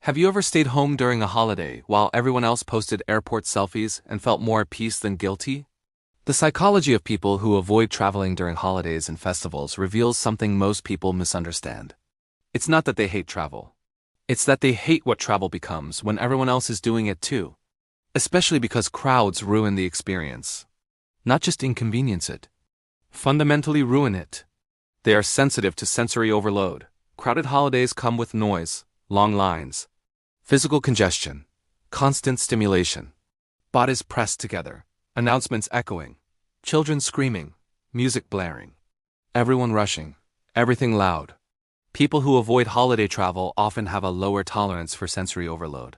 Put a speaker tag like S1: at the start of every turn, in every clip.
S1: Have you ever stayed home during a holiday while everyone else posted airport selfies and felt more at peace than guilty? The psychology of people who avoid traveling during holidays and festivals reveals something most people misunderstand. It's not that they hate travel. It's that they hate what travel becomes when everyone else is doing it too. Especially because crowds ruin the experience. Not just inconvenience it. Fundamentally ruin it. They are sensitive to sensory overload. Crowded holidays come with noise, long lines, physical congestion, constant stimulation, bodies pressed together, announcements echoing, children screaming, music blaring, everyone rushing, everything loud. People who avoid holiday travel often have a lower tolerance for sensory overload.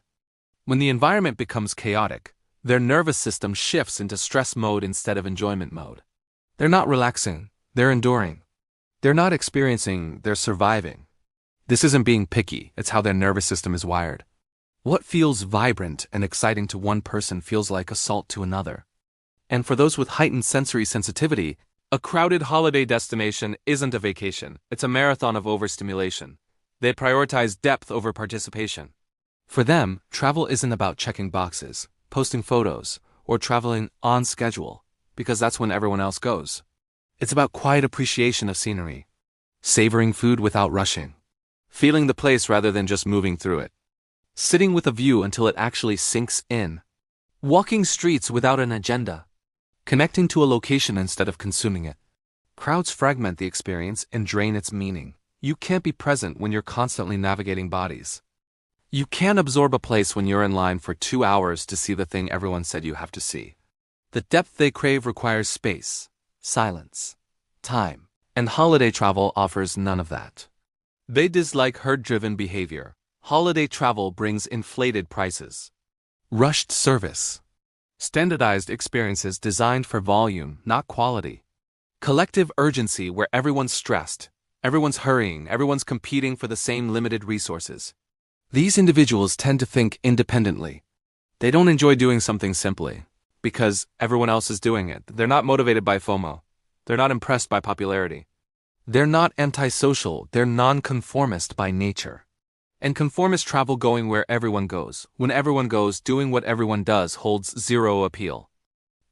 S1: When the environment becomes chaotic, their nervous system shifts into stress mode instead of enjoyment mode. They're not relaxing, they're enduring. They're not experiencing, they're surviving. This isn't being picky, it's how their nervous system is wired. What feels vibrant and exciting to one person feels like assault to another. And for those with heightened sensory sensitivity, a crowded holiday destination isn't a vacation, it's a marathon of overstimulation. They prioritize depth over participation. For them, travel isn't about checking boxes, posting photos, or traveling on schedule, because that's when everyone else goes. It's about quiet appreciation of scenery, savoring food without rushing, feeling the place rather than just moving through it, sitting with a view until it actually sinks in, walking streets without an agenda, connecting to a location instead of consuming it. Crowds fragment the experience and drain its meaning. You can't be present when you're constantly navigating bodies. You can't absorb a place when you're in line for 2 hours to see the thing everyone said you have to see. The depth they crave requires space, silence, time, and holiday travel offers none of that. They dislike herd-driven behavior. Holiday travel brings inflated prices, rushed service, standardized experiences designed for volume, not quality, collective urgency where everyone's stressed, everyone's hurrying, everyone's competing for the same limited resources. These individuals tend to think independently. They don't enjoy doing something simply because everyone else is doing it. They're not motivated by FOMO. They're not impressed by popularity. They're not antisocial. They're nonconformist by nature. And conformist travel going where everyone goes. When everyone goes, doing what everyone does holds zero appeal.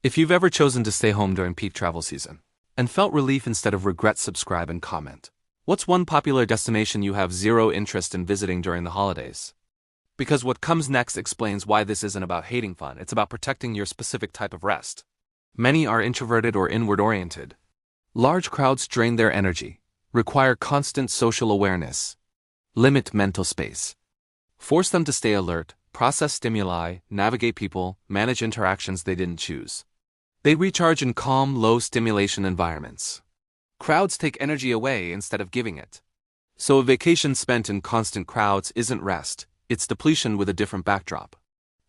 S1: If you've ever chosen to stay home during peak travel season and felt relief instead of regret, subscribe and comment. What's one popular destination you have zero interest in visiting during the holidays? Because what comes next explains why this isn't about hating fun, it's about protecting your specific type of rest. Many are introverted or inward-oriented. Large crowds drain their energy, require constant social awareness, limit mental space, force them to stay alert, process stimuli, navigate people, manage interactions they didn't choose. They recharge in calm, low-stimulation environments. Crowds take energy away instead of giving it. So a vacation spent in constant crowds isn't rest, it's depletion with a different backdrop.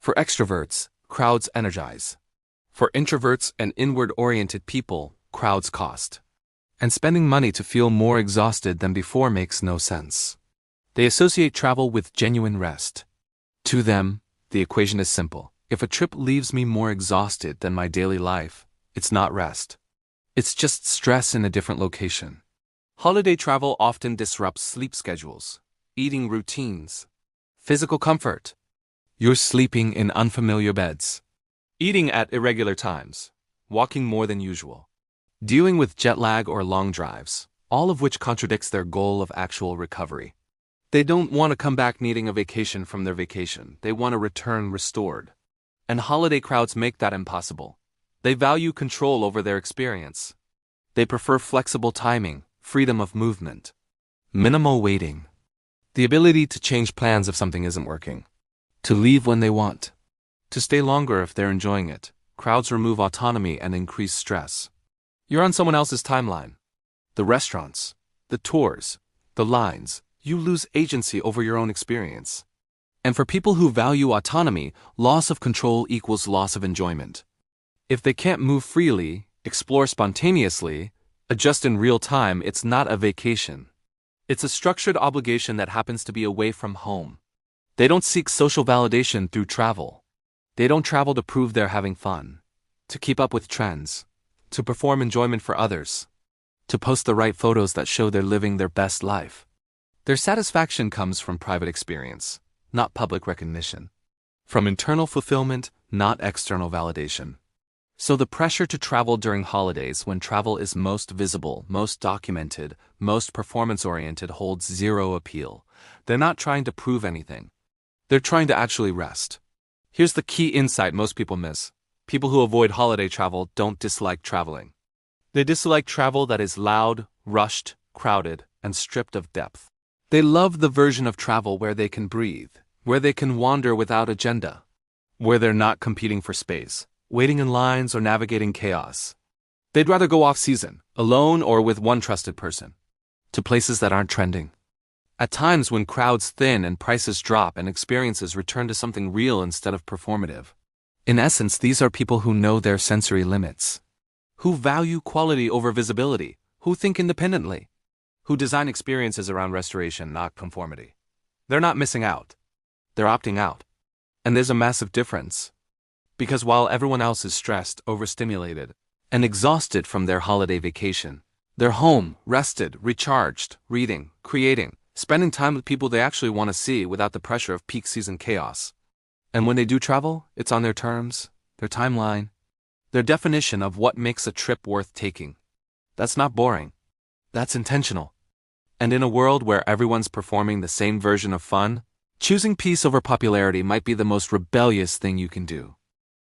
S1: For extroverts, crowds energize. For introverts and inward-oriented people, crowds cost. And spending money to feel more exhausted than before makes no sense. They associate travel with genuine rest. To them, the equation is simple. If a trip leaves me more exhausted than my daily life, it's not rest. It's just stress in a different location. Holiday travel often disrupts sleep schedules, eating routines, physical comfort. You're sleeping in unfamiliar beds, eating at irregular times, walking more than usual, dealing with jet lag or long drives, all of which contradicts their goal of actual recovery. They don't want to come back needing a vacation from their vacation. They want to return restored. And holiday crowds make that impossible. They value control over their experience. They prefer flexible timing, freedom of movement, minimal waiting, the ability to change plans if something isn't working, to leave when they want, to stay longer if they're enjoying it. Crowds remove autonomy and increase stress. You're on someone else's timeline. The restaurants, the tours, the lines. You lose agency over your own experience. And for people who value autonomy, loss of control equals loss of enjoyment. If they can't move freely, explore spontaneously, adjust in real time, it's not a vacation. It's a structured obligation that happens to be away from home. They don't seek social validation through travel. They don't travel to prove they're having fun, to keep up with trends, to perform enjoyment for others, to post the right photos that show they're living their best life. Their satisfaction comes from private experience, not public recognition. From internal fulfillment, not external validation. So the pressure to travel during holidays, when travel is most visible, most documented, most performance-oriented, holds zero appeal. They're not trying to prove anything. They're trying to actually rest. Here's the key insight most people miss. People who avoid holiday travel don't dislike traveling. They dislike travel that is loud, rushed, crowded, and stripped of depth. They love the version of travel where they can breathe, where they can wander without agenda, where they're not competing for space, waiting in lines, or navigating chaos. They'd rather go off-season, alone or with one trusted person, to places that aren't trending. At times when crowds thin and prices drop and experiences return to something real instead of performative. In essence, these are people who know their sensory limits, who value quality over visibility, who think independently, who design experiences around restoration, not conformity. They're not missing out. They're opting out. And there's a massive difference. Because while everyone else is stressed, overstimulated, and exhausted from their holiday vacation, they're home, rested, recharged, reading, creating, spending time with people they actually want to see without the pressure of peak season chaos. And when they do travel, it's on their terms, their timeline, their definition of what makes a trip worth taking. That's not boring. That's intentional. And in a world where everyone's performing the same version of fun, choosing peace over popularity might be the most rebellious thing you can do.